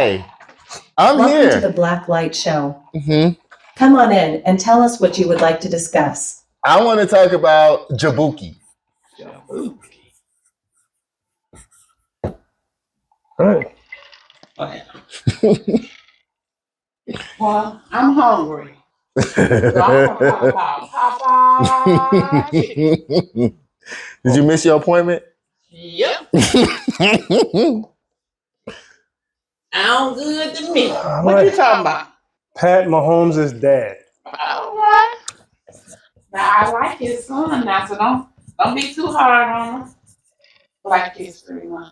Hi, I'm Welcome to here. the Black Light Show. hmm Come on in and tell us what you would like to discuss. I want to talk about Jabuki. All right. Well, I'm hungry. So I'm gonna talk about Popeye. Did you miss your appointment? Yep, sound good to me. All What right. you talking about? Pat Mahomes' dad. All right. Now I like his son now, so don't be too hard on him. Like history one.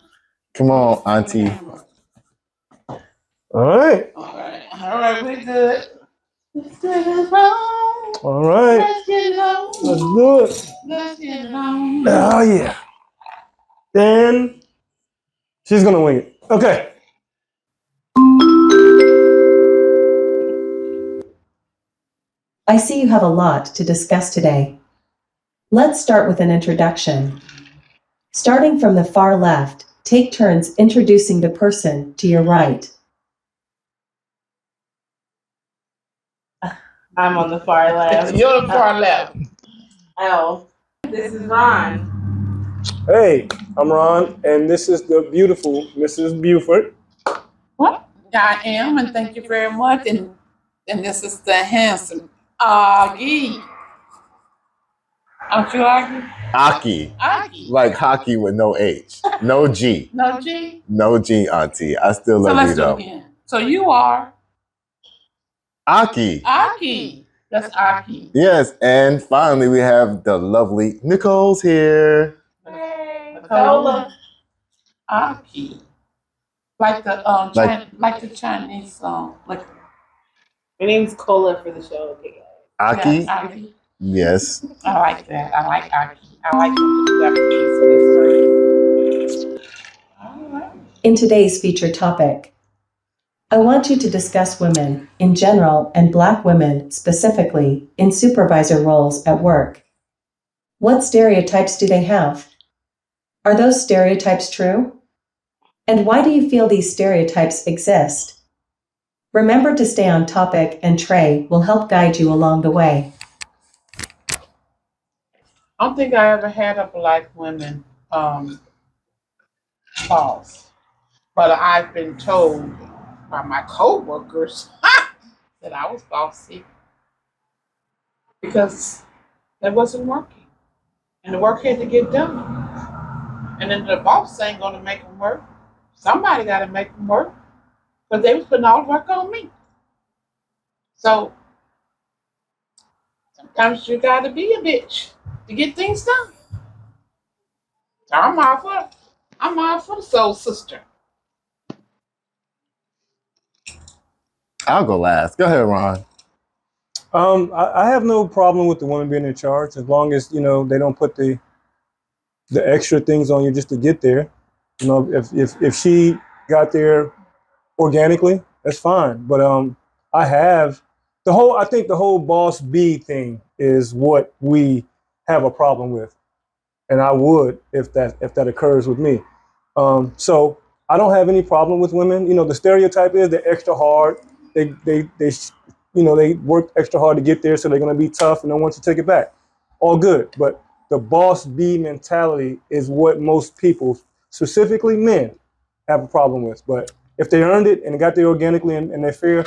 Come on, Auntie. All right. All right, we're good. Let's get it on. All right. Let's get it on. Let's do it. Let's get it on. Oh, yeah. Then she's going to wing it. Okay. I see you have a lot to discuss today. Let's start with an introduction. Starting from the far left, take turns introducing the person to your right. I'm on the far left. You're the far left. Oh, this is Ron. Hey, I'm Ron, and this is the beautiful Mrs. Buford. What? I am, and thank you very much. And this is the handsome Augie. Don't you argue? Aki. Augie. Like hockey with no H. No G. No G? No G, Auntie. I still So love you let's do it though. again. So you are Aki. Augie. That's Augie. Yes, and finally we have the lovely Nicole's here. Hey, Cola. Augie. Like the like the Chinese song. Like My name's Cola for the show. Okay, guys. Aki. yeah, Augie. Yes. I like that. I like Augie. I like the Japanese. All right. In today's featured topic, I want you to discuss women in general and Black women specifically in supervisor roles at work. What stereotypes do they have? Are those stereotypes true? And why do you feel these stereotypes exist? Remember to stay on topic, and Trey will help guide you along the way. I don't think I ever had a Black woman boss, but I've been told by my coworkers that I was bossy because that wasn't working, and the work had to get done. And then the boss ain't gonna make them work. Somebody got to make them work because they was putting all the work on me. So sometimes you got to be a bitch to get things done. So I'm all for the soul sister. I'll go last. Go ahead, Ron. I have no problem with the woman being in charge as long as, they don't put the extra things on you just to get there. If she got there organically, that's fine. But I think the whole boss B thing is what we have a problem with. And I would if that occurs with me. So I don't have any problem with women. The stereotype is they're extra hard. They work extra hard to get there, so they're gonna be tough and don't want to take it back. All good. But the boss B mentality is what most people, specifically men, have a problem with. But if they earned it and got there organically and they're fair,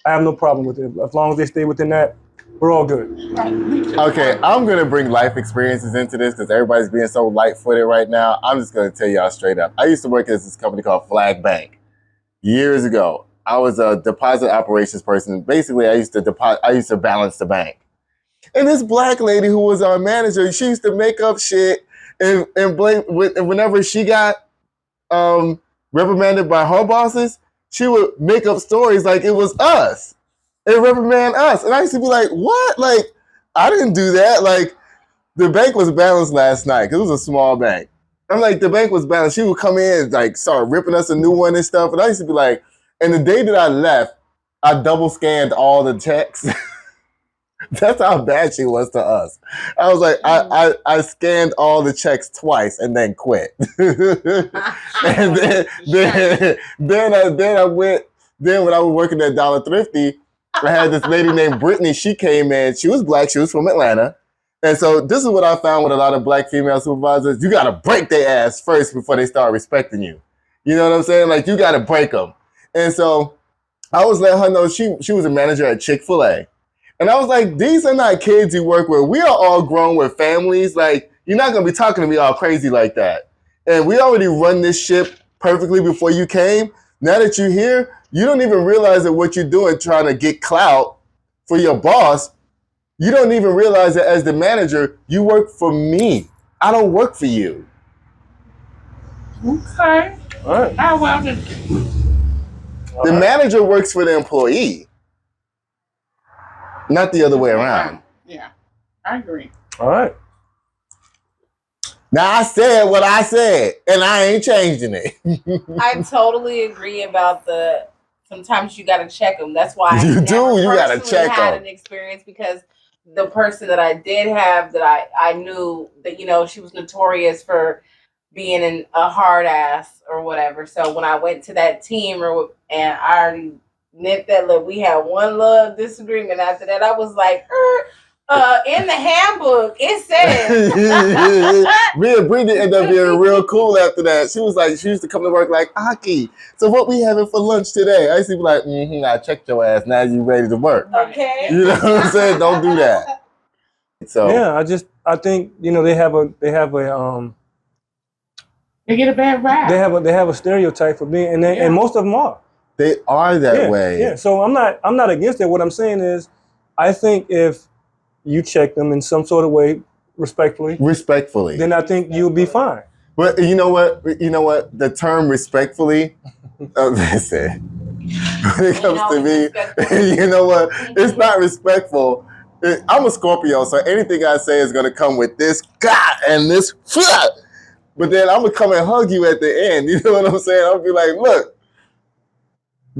I have no problem with it. As long as they stay within that, we're all good. Okay, I'm going to bring life experiences into this because everybody's being so light-footed right now. I'm just going to tell y'all straight up. I used to work at this company called Flag Bank years ago. I was a deposit operations person. Basically, I used to balance the bank. And this Black lady who was our manager, she used to make up shit and blame. And whenever she got reprimanded by her bosses, she would make up stories like it was us and reprimand us. And I used to be like, what? Like, I didn't do that. Like, the bank was balanced last night because it was a small bank. I'm like, the bank was balanced. She would come in and like start ripping us a new one and stuff. And I used to be like, and the day that I left, I double scanned all the checks. That's how bad she was to us. I was like, I scanned all the checks twice and then quit. And then I went. Then when I was working at Dollar Thrifty, I had this lady named Brittany. She came in. She was black. She was from Atlanta. And so this is what I found with a lot of black female supervisors. You got to break their ass first before they start respecting you. You know what I'm saying? Like, you got to break them. And so I was letting her know she was a manager at Chick-fil-A. And I was like, these are not kids you work with. We are all grown with families. Like, you're not going to be talking to me all crazy like that. And we already run this ship perfectly before you came. Now that you're here, you don't even realize that what you're doing trying to get clout for your boss. You don't even realize that as the manager, you work for me. I don't work for you. Okay. All right. Oh, well, then. The manager works for the employee, not the other way around. Yeah, I agree. All right. Now, I said what I said, and I ain't changing it. I totally agree about sometimes you got to check them. That's why You do. You got to personally check had them. an experience because the person that I did have that I knew that, she was notorious for being a hard ass or whatever. So when I went to that team and I already nipped that look, we had one little disagreement. After that, I was like, in the handbook, it says. Me and Brittany ended up being real cool after that. She was like, she used to come to work like, Aki, so what we having for lunch today? I used to be like, I checked your ass. Now you ready to work. Okay. You know what I'm saying? Don't do that. So Yeah, I think they have a They get a bad rap. they have a stereotype for being and most of them are. they are that way. Yeah. So I'm not against it. What I'm saying is, I think if you check them in some sort of way, respectfully, then I think you'll be fine. But you know what? The term respectfully, listen, when it comes to me, you know what? It's not respectful. I'm a Scorpio, so anything I say is going to come with this God and this. But then I'm going to come and hug you at the end. You know what I'm saying? I'll be like, look,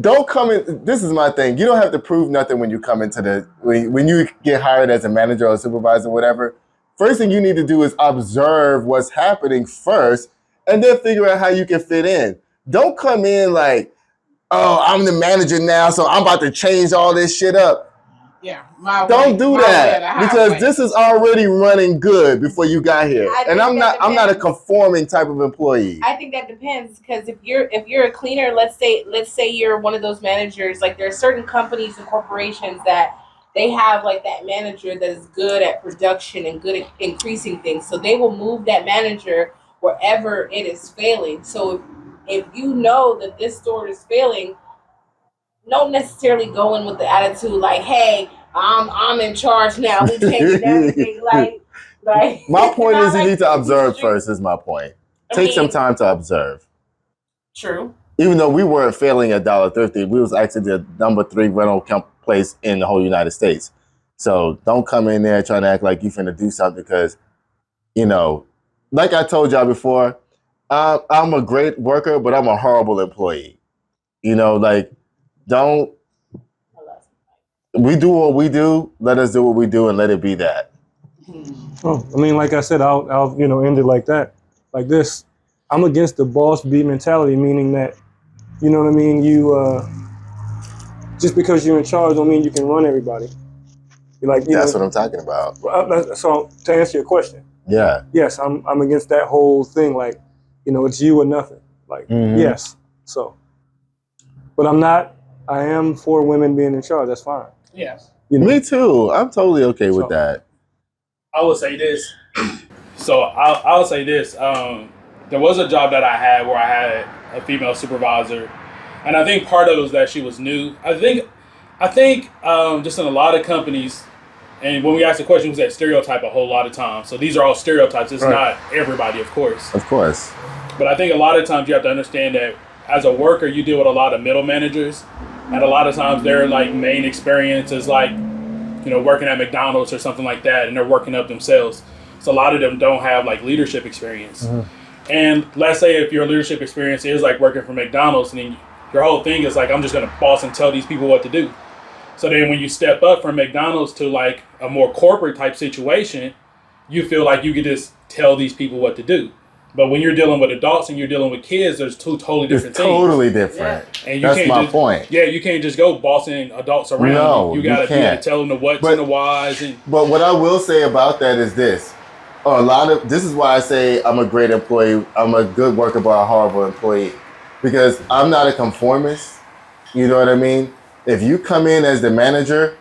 don't come in. This is my thing. You don't have to prove nothing when you come into when you get hired as a manager or a supervisor or whatever. First thing you need to do is observe what's happening first and then figure out how you can fit in. Don't come in like, oh, I'm the manager now, so I'm about to change all this shit up. Yeah. Don't do that because this is already running good before you got here. And I'm not a conforming type of employee. I think that depends because if you're a cleaner, let's say you're one of those managers, like there are certain companies and corporations that they have like that manager that is good at production and good at increasing things. So they will move that manager wherever it is failing. So if you know that this store is failing, don't necessarily go in with the attitude like, hey, I'm in charge now. We changing everything. like my point is you need to observe first, is my point. Take some time to observe. True. Even though we weren't failing at Dollar Thrifty, we was actually the number 3 rental place in the whole United States. So don't come in there trying to act like you finna do something because, like I told y'all before, I'm a great worker, but I'm a horrible employee. We do what we do, let us do what we do and let it be that. Oh, I mean, like I said, I'll end it like that. Like this, I'm against the boss bee mentality, meaning that, you know what I mean? You, just because you're in charge don't mean you can run everybody. That's what I'm talking about. So to answer your question, yeah, yes, I'm against that whole thing. Like, it's you or nothing. Like, yes. So, but I am for women being in charge. That's fine. Yes. Me too. I'm totally okay with that. I would say this. So I'll say this. There was a job that I had where I had a female supervisor, and I think part of it was that she was new. I think just in a lot of companies, and when we ask the question, was that stereotype a whole lot of times. So these are all stereotypes. It's not everybody, of course. Of course. But I think a lot of times you have to understand that as a worker, you deal with a lot of middle managers, and a lot of times their main experience is working at McDonald's or something like that, and they're working up themselves. So a lot of them don't have leadership experience. And let's say if your leadership experience is working for McDonald's, and then your whole thing is I'm just gonna boss and tell these people what to do. So then when you step up from McDonald's to a more corporate type situation, you feel like you could just tell these people what to do. But when you're dealing with adults and you're dealing with kids, there's two totally different It's things. totally different. And you That's can't my just, point. Yeah, you can't just go bossing adults around. No, you gotta you can't. tell them the what's and the whys. But what I will say about that is this. This is why I say I'm a great employee. I'm a good worker, but a horrible employee. Because I'm not a conformist. You know what I mean? If you come in as the manager,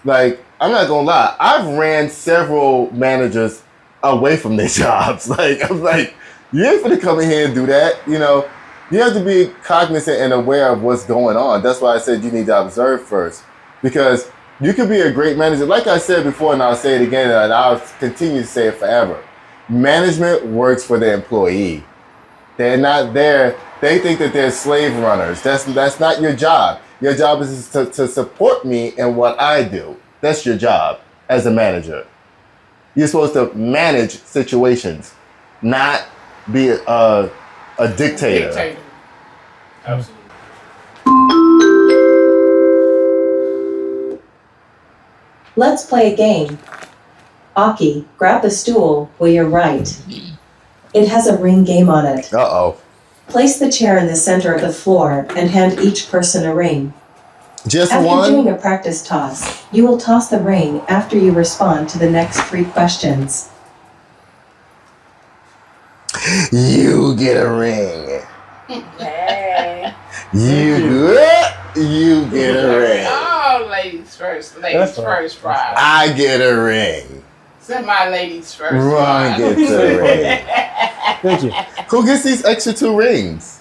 like, I'm not gonna lie, I've ran several managers away from their jobs. Like, I'm like, you ain't finna come in here and do that. You know, you have to be cognizant and aware of what's going on. That's why I said you need to observe first. Because you could be a great manager. Like I said before, and I'll say it again, and I'll continue to say it forever. Management works for the employee. They're not there. They think that they're slave runners. That's not your job. Your job is to support me in what I do. That's your job as a manager. You're supposed to manage situations, not be a dictator. Absolutely. Let's play a game. Aki, grab the stool where you're right. It has a ring game on it. Uh-oh. Place the chair in the center of the floor and hand each person a ring. Just After one? doing a practice toss, you will toss the ring after you respond to the next 3 questions. You get a ring. Hey. You get a ring. Oh, ladies first. Ladies first, Friday. I get a ring. Send my ladies first. Ron Friday. gets a ring. Thank you. Who gets these extra 2 rings?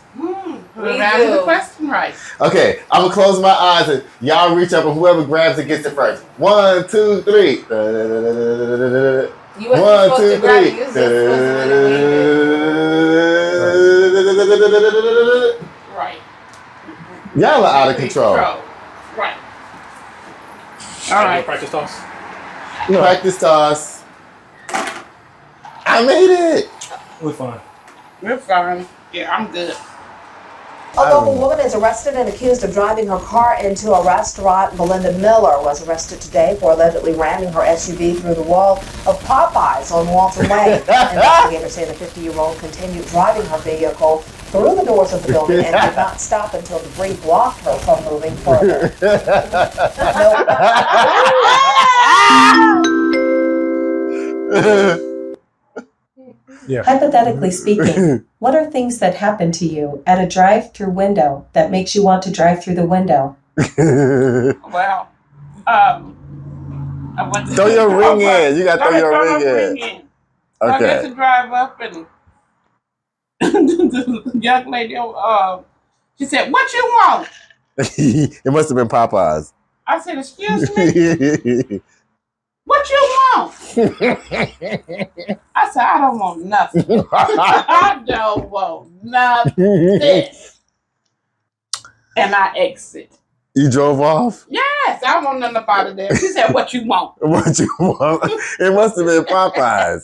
We're answering the question right. Okay, I'm gonna close my eyes and y'all reach up and whoever grabs it gets it first. 1, 2, 3. You wasn't 1, supposed 2, to grab 3. it. You was just supposed to Right. Y'all are out of control. Right. All right. Practice toss. Practice toss. I made it. We're fine. We're fine. Yeah, I'm good. A local woman is arrested and accused of driving her car into a restaurant. Belinda Miller was arrested today for allegedly ramming her SUV through the wall of Popeyes on Walter Lane. Investigators say the 50-year-old continued driving her vehicle through the doors of the building and did not stop until debris blocked her from moving further. Yeah. Hypothetically speaking, what are things that happen to you at a drive-through window that makes you want to drive through the window? Well, I went to Throw your ring in. You gotta throw your ring in. I get Okay. to drive up and the young lady, she said, "What you want?" It must have been Popeyes. I said, "Excuse me, what you want?" I said, "I don't want nothing. I don't want nothing." And I exit. You drove off? Yes, I don't want nothing about it there. She said, "What you want?" What you want? It must have been Popeyes.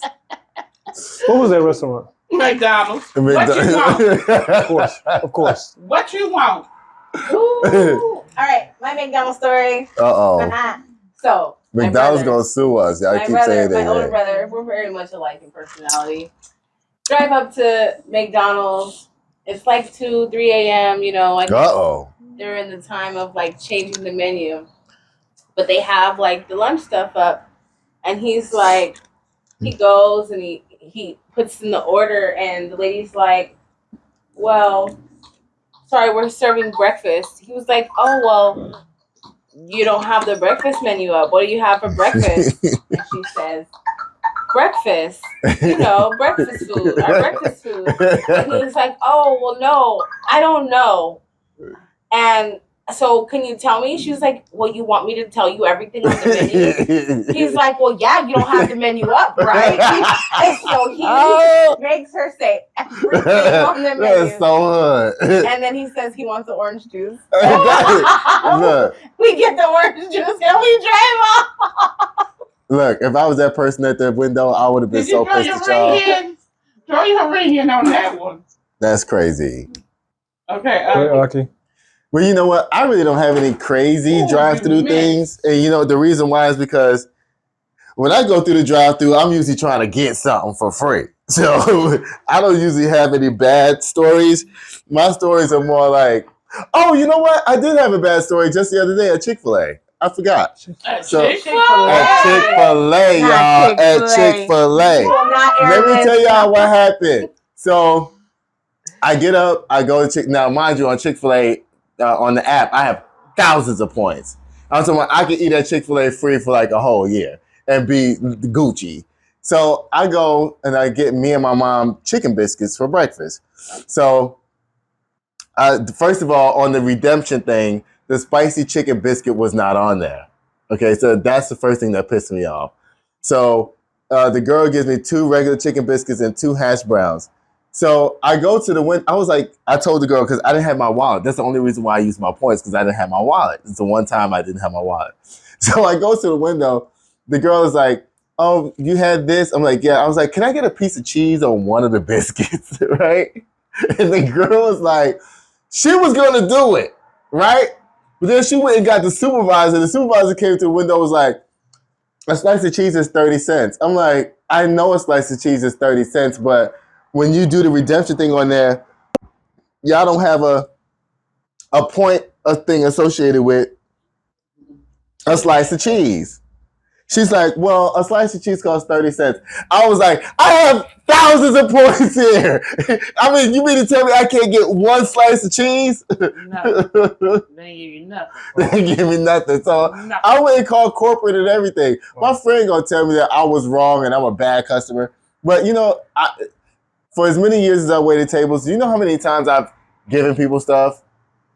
What was that restaurant? McDonald's. What you want? Of course. What you want? Ooh. All right, my McDonald's story. Uh-oh. So, my McDonald's brother- gonna sue us. Y'all my keep brother, saying my older that. brother, we're very much alike in personality. Drive up to McDonald's. It's like 2, 3 a.m. You know, like Uh-oh. they're in the time of like changing the menu, but they have like the lunch stuff up, and he's like, he goes and he puts in the order, and the lady's like, "Well, sorry, we're serving breakfast." He was like, "Oh well, you don't have the breakfast menu up. What do you have for breakfast?" And she says, "Breakfast, you know, breakfast food, our breakfast food." And he was like, "Oh, well, no, I don't know. And so can you tell me?" She was like, "Well, you want me to tell you everything on the menu?" He's like, "Well, yeah, you don't have the menu up, right?" And so he makes her say everything on the menu. That's so hood. And then he says he wants the orange juice. Look, We get the orange juice and we drive off. look, if I was that person at the window, I would have been Did you so throw pissed your at y'all. ring in? Throw your ring in on that one. That's crazy. Okay. Hey, Aki. Well, you know what? I really don't have any crazy Oh, drive-through you things. And you know, the reason why is because when I go through the drive-thru, I'm usually trying to get something for free. So I don't usually have any bad stories. My stories are more like, oh, you know what? I did have a bad story just the other day at Chick-fil-A. I forgot. So at Chick-fil-A, y'all. At Chick-fil-A. Let me tell y'all what happened. So I get up, I go to Chick. Now, mind you, on Chick-fil-A, on the app, I have thousands of points. I'm talking about I can eat at Chick-fil-A free for like a whole year and be Gucci. So I go and I get me and my mom chicken biscuits for breakfast. So first of all, on the redemption thing, the spicy chicken biscuit was not on there. Okay, so that's the first thing that pissed me off. So the girl gives me 2 regular chicken biscuits and 2 hash browns. So I go to the window. I was like, I told the girl, because I didn't have my wallet. That's the only reason why I used my points, because I didn't have my wallet. It's the one time I didn't have my wallet. So I go to the window. The girl is like, oh, you had this? I'm like, yeah. I was like, can I get a piece of cheese on one of the biscuits, right? And the girl was like, she was going to do it, right? But then she went and got the supervisor. The supervisor came to the window and was like, a slice of cheese is 30 cents. I'm like, I know a slice of cheese is 30 cents, but when you do the redemption thing on there, y'all don't have a point, a thing associated with a slice of cheese. She's like, well, a slice of cheese costs 30 cents. I was like, I have thousands of points here. I mean, you mean to tell me I can't get one slice of cheese? No. They ain't give you nothing. They ain't give me nothing. So I went and called corporate and everything. My friend gonna tell me that I was wrong and I'm a bad customer. But you know, for as many years as I waited tables, do you know how many times I've given people stuff?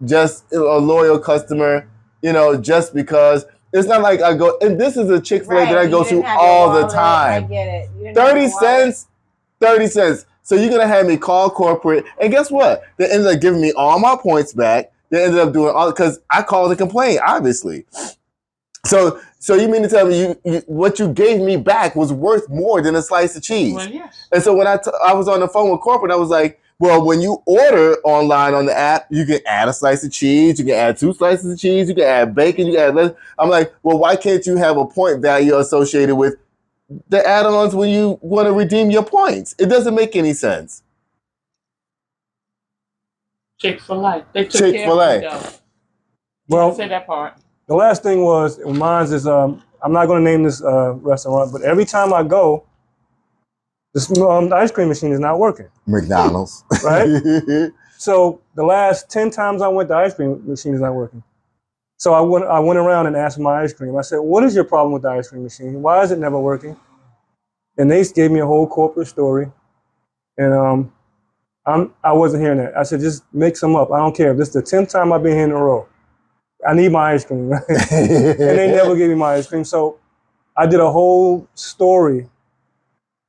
Just a loyal customer, you know, just because. It's not like I go, and this is a Chick-fil-A that I go to all the time. I get it. 30 cents, 30 cents. So you're going to have me call corporate. And guess what? They ended up giving me all my points back. They ended up doing all, because I called a complaint, obviously. So you mean to tell me you what you gave me back was worth more than a slice of cheese? Well, yes. And so when I was on the phone with corporate, I was like, well, when you order online on the app, you can add a slice of cheese, you can add 2 slices of cheese, you can add bacon, you can add lettuce. I'm like, well, why can't you have a point value associated with the add-ons when you want to redeem your points? It doesn't make any sense. Chick-fil-A. They took Chick-fil-A. Care of me, well, say that part. The last thing was, mine is, I'm not going to name this restaurant, but every time I go, the ice cream machine is not working. McDonald's. Right? So the last 10 times I went, the ice cream machine is not working. So I went around and asked my ice cream. I said, what is your problem with the ice cream machine? Why is it never working? And they gave me a whole corporate story. And I wasn't hearing that. I said, just make some up. I don't care. This is the 10th time I've been here in a row. I need my ice cream. Right? And they never gave me my ice cream. So I did a whole story,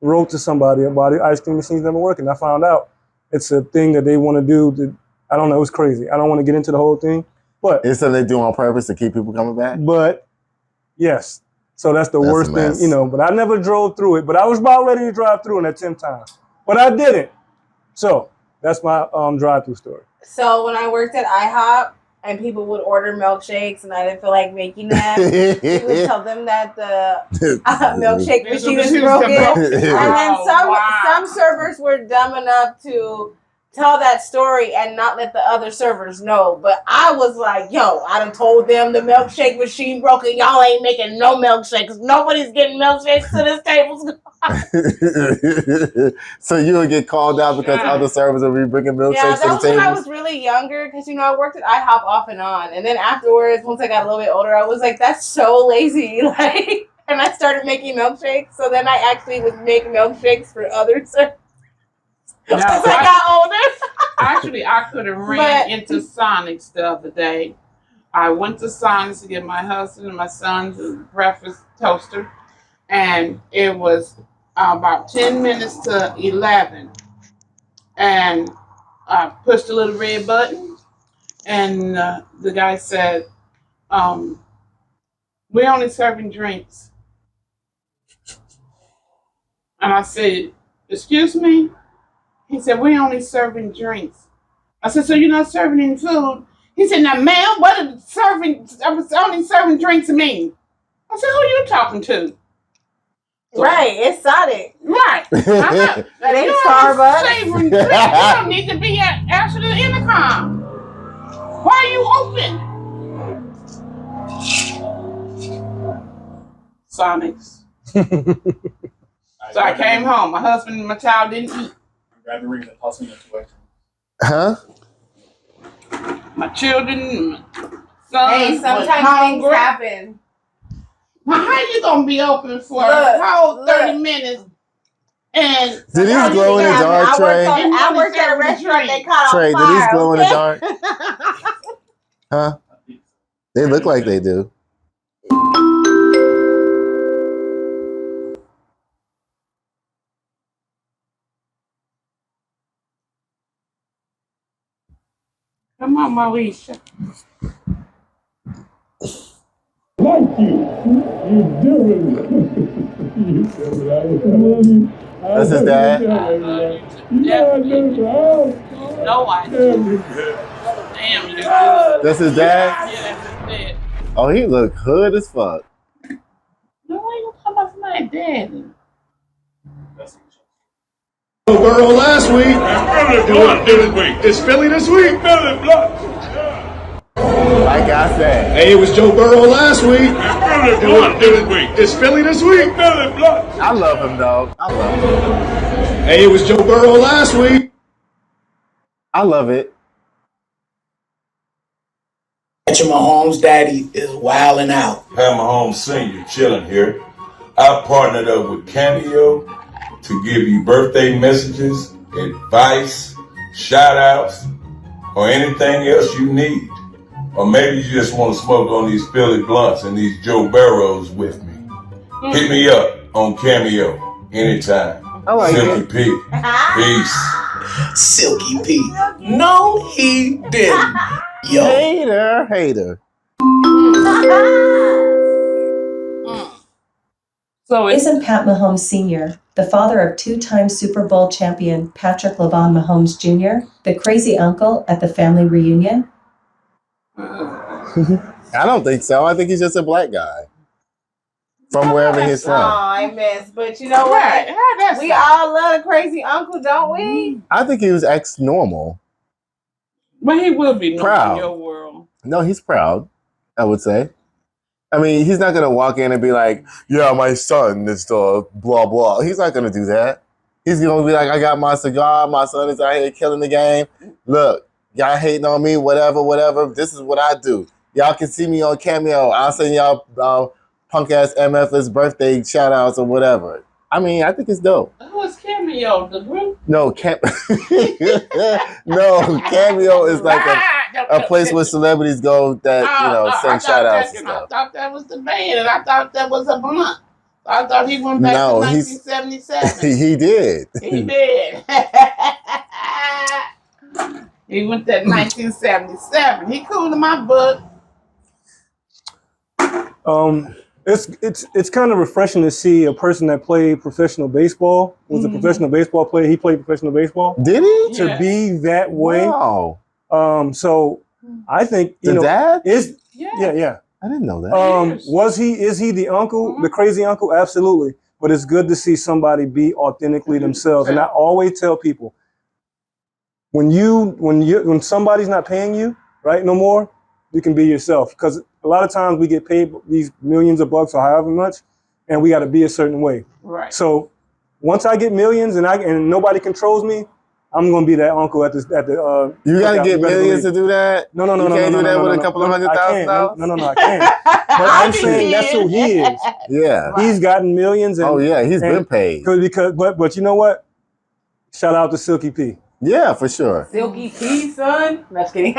wrote to somebody about the ice cream machines never working. I found out it's a thing that they want to do. I don't know. It was crazy. I don't want to get into the whole thing. But it's something they do on purpose to keep people coming back? But, yes. So that's the worst thing, you know. But I never drove through it. But I was about ready to drive through in that 10th time. But I didn't. So that's my drive-through story. So when I worked at IHOP and people would order milkshakes and I didn't feel like making them, we would tell them that the milkshake machine is broken. And then some servers were dumb enough to tell that story and not let the other servers know. But I was like, yo, I done told them the milkshake machine broken. Y'all ain't making no milkshakes. Nobody's getting milkshakes to this table. So you would get called out because other servers would be bringing milkshakes to the table? Yeah, that was when I was really younger because, you know, I worked at IHOP off and on. And then afterwards, once I got a little bit older, I was like, that's so lazy. Like, and I started making milkshakes. So then I actually would make milkshakes for other servers. As I got older. Actually, I could have ran into Sonic's the other day. I went to Sonic's to get my husband and my son's breakfast toaster. And it was about 10 minutes to 11. And I pushed the little red button. And the guy said, we're only serving drinks. And I said, excuse me? He said, we're only serving drinks. I said, so you're not serving any food? He said, now, ma'am, what does only serving drinks mean? I said, who are you talking to? Right, it's Sonic. Right. That ain't You Starbucks. savoring drink. You don't need to be answering the intercom. Why are you open? Sonics. So I came home. My husband and my child didn't eat. Grab the ring and toss him into it. Huh? My children, my son, Hey, was sometimes things hungry. happen. Now, how you gonna be open for Look, a whole 30 look. minutes? And Did these glow in the dark, Trey? I worked at a restaurant that caught Trey, on did these fire. glow in the Okay? dark? Huh? They look like they do. Come on, Mauricia. Like you doing. That's his dad? No, I do. Damn, you're good. That's his dad? Yeah, that's his dad. Oh, he look hood as fuck. No, why you come up my daddy? Girl last week. It's Philly this week. Like I said. Hey, it was Joe Burrow last week. It's Philly this week. I love him, though. I love him. Hey, it was Joe Burrow last week. I love it. Patrick Mahomes' daddy is wilding out. Pat Mahomes Sr. chilling here. I partnered up with Cameo to give you birthday messages, advice, shout outs, or anything else you need. Or maybe you just want to smoke on these Philly blunts and these Joe Burrows with me. Hit me up on Cameo anytime. I like Silky it. P. Peace. Silky P. No, he didn't. Yo. Hater. So Isn't Pat Mahomes Sr., the father of two-time Super Bowl champion Patrick LaVon Mahomes Jr., the crazy uncle at the family reunion? I don't think so. I think he's just a black guy. From wherever he's Oh, from. I miss. But you know what? Right, how that's We all love a crazy uncle, don't we? I think he was ex-normal. But he will be known Proud. in your world. No, he's proud, I would say. I mean, he's not going to walk in and be like, yeah, my son is blah, blah. He's not going to do that. He's going to be like, I got my cigar. My son is out here killing the game. Look, y'all hating on me, whatever. This is what I do. Y'all can see me on Cameo. I'll send y'all punk-ass MF's birthday shout-outs or whatever. I mean, I think it's dope. Who is Cameo? The group? No, Cameo is like a place where celebrities go that, sing shout-outs and stuff. I thought that was the band, and I thought that was a blunt. I thought he went back to 1977. He did. He did. He went to 1977. He cool in my book. It's kind of refreshing to see a person that played professional baseball, was a professional baseball player. He played professional baseball. Did he? To be that way. Wow. So I think dad is yeah. I didn't know that. Is he the uncle, the crazy uncle? Absolutely. But it's good to see somebody be authentically themselves. And I always tell people, when somebody's not paying you, right, no more, you can be yourself. Because a lot of times we get paid these millions of bucks or however much, and we got to be a certain way. Right. So once I get millions and nobody controls me, I'm gonna be that uncle at the. You gotta get millions to do that. No. You can't do that with a couple of $100,000. No, I can't. But I'm saying that's who he is. Yeah, he's gotten millions. And, he's been paid. But you know what? Shout out to Silky P. Yeah, for sure. Silky P, son. No, just kidding.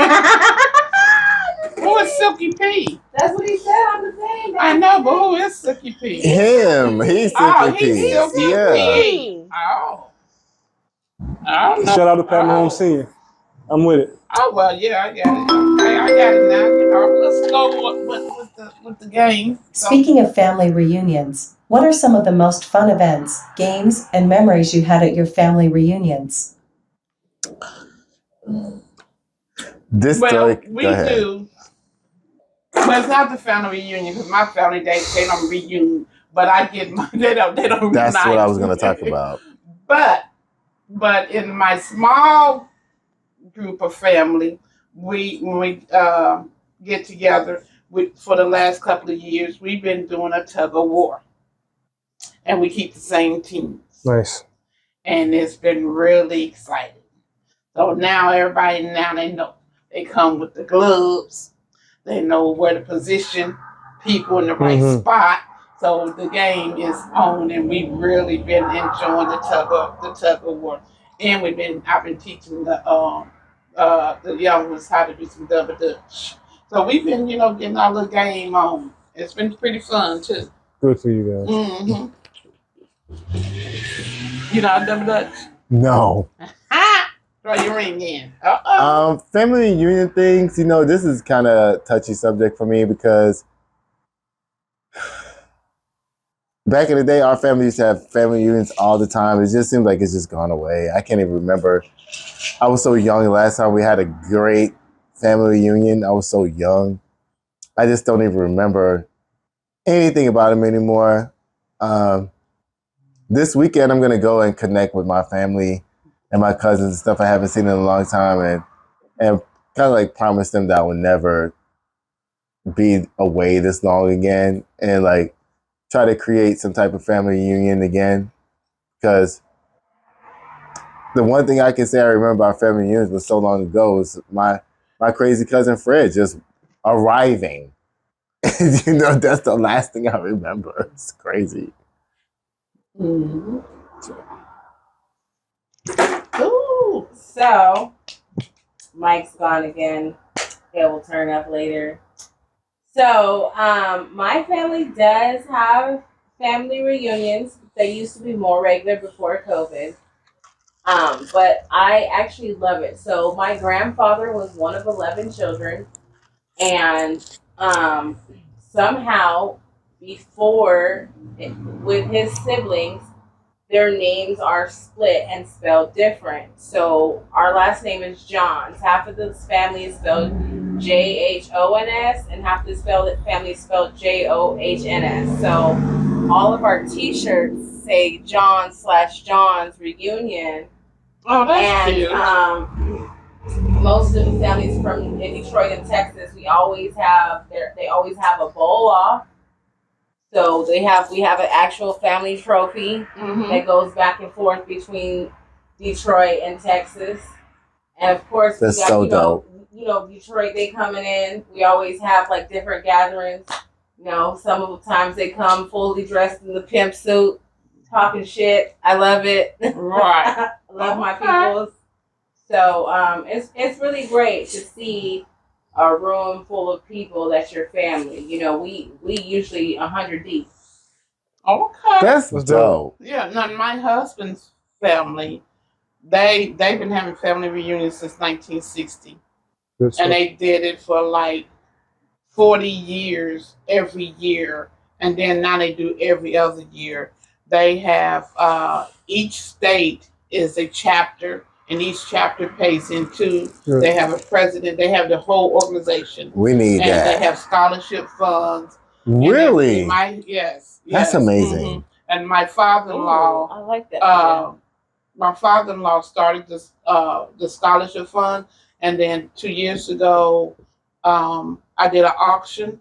Who is Silky P? That's what he said on the thing. I know, but who is Silky P? Him. He's Silky P. He's Silky P. Oh. I don't know. Shout out to Pat Mahomes Sr. I'm with it. Oh, well, yeah, I got it. Okay, I got it now. Let's go with the game. Speaking of family reunions, what are some of the most fun events, games, and memories you had at your family reunions? We do. But it's not the family reunion because my family, they don't reunion but I get my, they don't That's what I was unite. going to talk about. But in my small group of family, when we get together, for the last couple of years, we've been doing a tug of war, and we keep the same teams, Nice. and it's been really exciting. So now they know. They come with the gloves. They know where to position people in the right spot. So the game is on, and we've really been enjoying the tug of war. And I've been teaching the young ones how to do some double dutch. So we've been, getting our little game on. It's been pretty fun too. Good for you guys. Mm-hmm. You know double dutch? No. Throw your ring in. Family reunion things, this is kind of touchy subject for me because back in the day, our family used to have family reunions all the time. It just seems like it's just gone away. I can't even remember. I was so young the last time we had a great family reunion. I was so young. I just don't even remember anything about them anymore. This weekend, I'm going to go and connect with my family and my cousins and stuff I haven't seen in a long time and kind of like promise them that I will never be away this long again and like try to create some type of family union again. Because the one thing I can say I remember about family reunions was so long ago was my crazy cousin Fred just arriving. That's the last thing I remember. It's crazy. Mm-hmm. Ooh. So, Mike's gone again. It will turn up later. So, my family does have family reunions. They used to be more regular before COVID. But I actually love it. So, my grandfather was one of 11 children. And somehow, with his siblings, their names are split and spelled different. So our last name is Johns. Half of the family is spelled Johns, and half of the family is spelled Johns. So all of our T-shirts say John/John's reunion. Oh, that's cute. Most of the families in Detroit and Texas, they always have a bowl off. So we have an actual family trophy that goes back and forth between Detroit and Texas, and of course that's so dope. Detroit, they coming in. We always have like different gatherings. Some of the times they come fully dressed in the pimp suit, talking shit. I love it. Right. I love my peoples. So it's really great to see a room full of people that's your family. We usually 100 deep. Okay. That's dope. Yeah, now my husband's family, they've been having family reunions since 1960. And they did it for like 40 years every year. And then now they do every other year. They have each state is a chapter, and each chapter pays into. Good. They have a president. They have the whole organization. We need and that. They have scholarship funds. Really? Yes. That's amazing. Mm-hmm. And my father-in-law, I like that. my father-in-law started this the scholarship fund, and then 2 years ago, I did an auction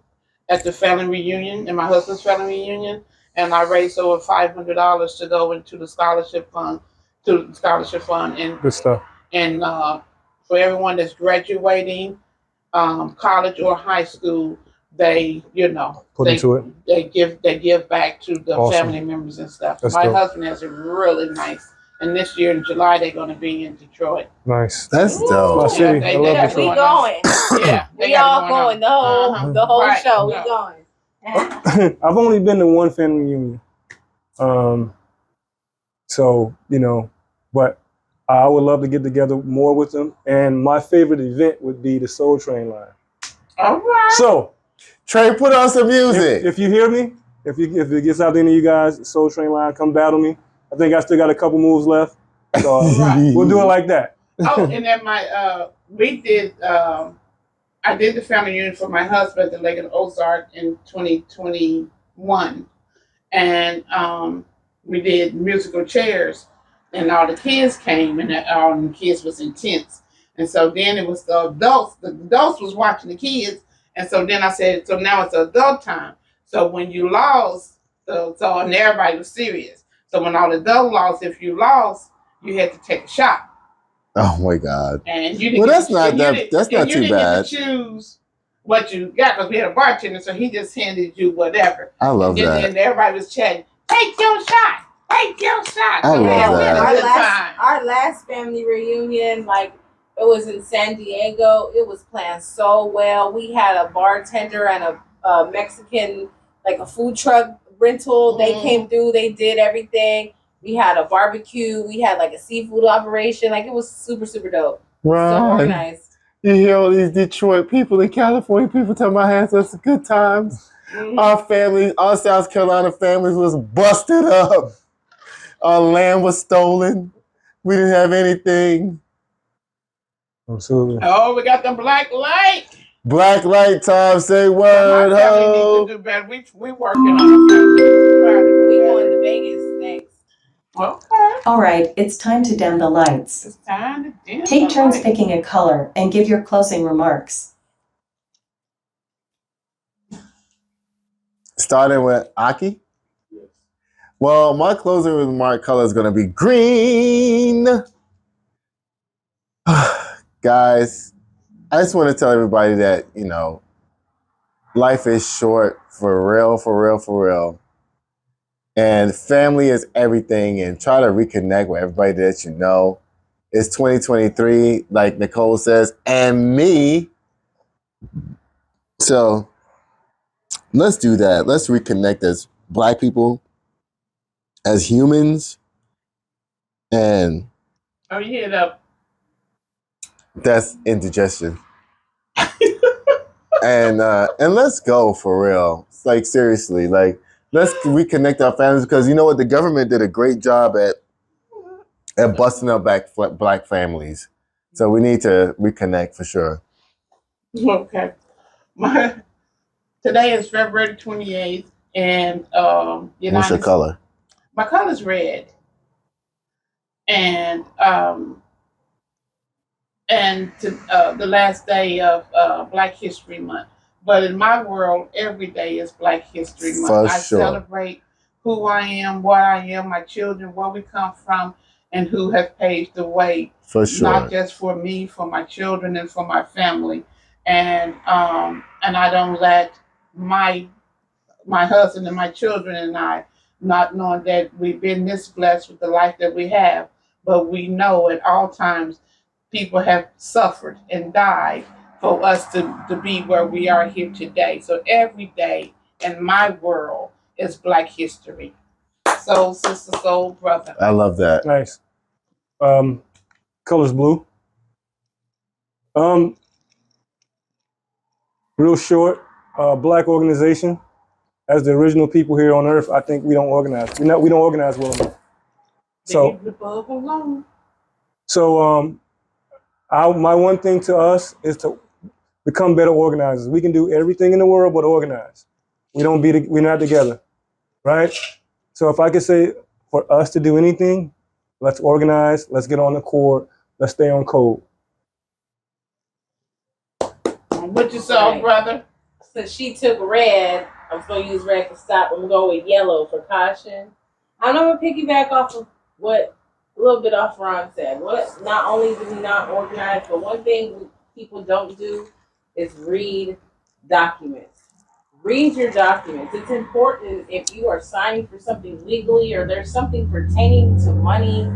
at the family reunion, in my husband's family reunion, and I raised over $500 to go into the scholarship fund, and good stuff. And for everyone that's graduating, college or high school, they into it. They give back to the Awesome. family members and stuff. That's My dope. husband has a really nice, and this year in July they're going to be in Detroit. Nice. That's dope. My city. I love We Detroit. going. Yeah, We all going. The whole Right. show. We Yeah. going. I've only been to one family reunion. But I would love to get together more with them. And my favorite event would be the Soul Train line. All right. So, Trey, put on some music. if you hear me, if it gets out to any of you guys, Soul Train line, come battle me. I think I still got a couple moves left. So Right. we'll do it like that. Oh, and then I did the family reunion for my husband at the Lake of the Ozark in 2021. and we did musical chairs, and all the kids came, and all the kids was intense. And so then it was the adults. The adults was watching the kids, and so then I said, so now it's adult time. So when you lost, and everybody was serious. So when all the adults lost, if you lost, you had to take a shot. Oh my God. And you didn't. Well, that's get not to, that. That's not you too didn't bad. get to choose what you got because we had a bartender, so he just handed you whatever. I love that. And everybody was chatting. Take your shot. Take your shot. I love Yeah, that. our last family reunion, like it was in San Diego. It was planned so well. We had a bartender and a Mexican, like a food truck rental. They came through. They did everything. We had a barbecue. We had like a seafood operation. Like it was super, super dope. Right. So organized. You hear all these Detroit people and California people talking about having such good times. Our families, our South Carolina families was busted up. Our land was stolen. We didn't have anything. Absolutely. Oh, we got the black light. Black light time, say word, My family ho. need to do better. We working on the family. We going to Vegas next. Okay. All right, it's time to dim the lights. It's time to dim Take the turns lights. picking a color and give your closing remarks. Starting with Aki. Well, my closing remark color is going to be green. Guys, I just want to tell everybody that, life is short, for real, for real, for real. And family is everything, and try to reconnect with everybody that you know. It's 2023, like Nicole says, and me. So let's do that. Let's reconnect as Black people, as humans, and Oh, you hear that? that's indigestion. and let's go for real. It's like seriously, like let's reconnect our families because you know what? The government did a great job at busting up Black families. So we need to reconnect for sure. Okay. Today is February 28th, and What's your color? My color is red, and the last day of Black History Month. But in my world, every day is Black History Month. For I sure. celebrate who I am, what I am, my children, where we come from, and who has paved the way. For sure. Not just for me, for my children and for my family. And I don't let my husband and my children and I, not knowing that we've been this blessed with the life that we have, but we know at all times people have suffered and died for us to be where we are here today. So every day in my world is Black history. Soul sister, soul brother. I love that. Nice. Color's blue. Real short. Black organization. As the original people here on Earth, I think we don't organize. We don't organize well enough. So my one thing to us is to become better organizers. We can do everything in the world but organize. We're not together, right? So if I could say for us to do anything, let's organize, let's get on the court, let's stay on code. What you saw, brother? Since she took red, I'm going to use red for stop. I'm going to go with yellow for caution. I'm going to piggyback off of a little bit off Ron said. Not only do we not organize, but one thing people don't do is read documents. Read your documents. It's important if you are signing for something legally or there's something pertaining to money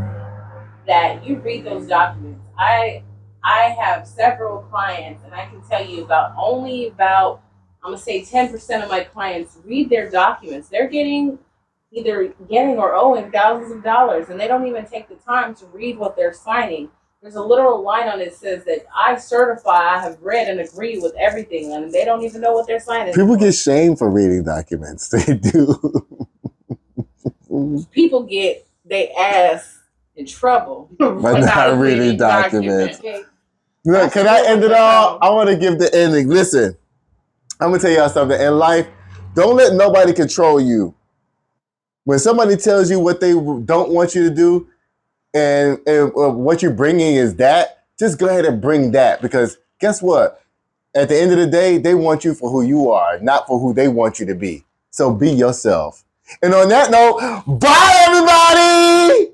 that you read those documents. I have several clients, and I can tell you I'm gonna say 10% of my clients read their documents. They're either getting or owing thousands of dollars, and they don't even take the time to read what they're signing. There's a literal line on it that says that I certify I have read and agree with everything, and they don't even know what they're signing. People get shamed for reading documents. They do. People get their ass in trouble by not reading documents. Okay. Look, can I end it all? I want to give the ending. Listen, I'm going to tell y'all something. In life, don't let nobody control you. When somebody tells you what they don't want you to do, and what you're bringing is that, just go ahead and bring that, because guess what? At the end of the day, they want you for who you are, not for who they want you to be. So be yourself. And on that note, bye everybody!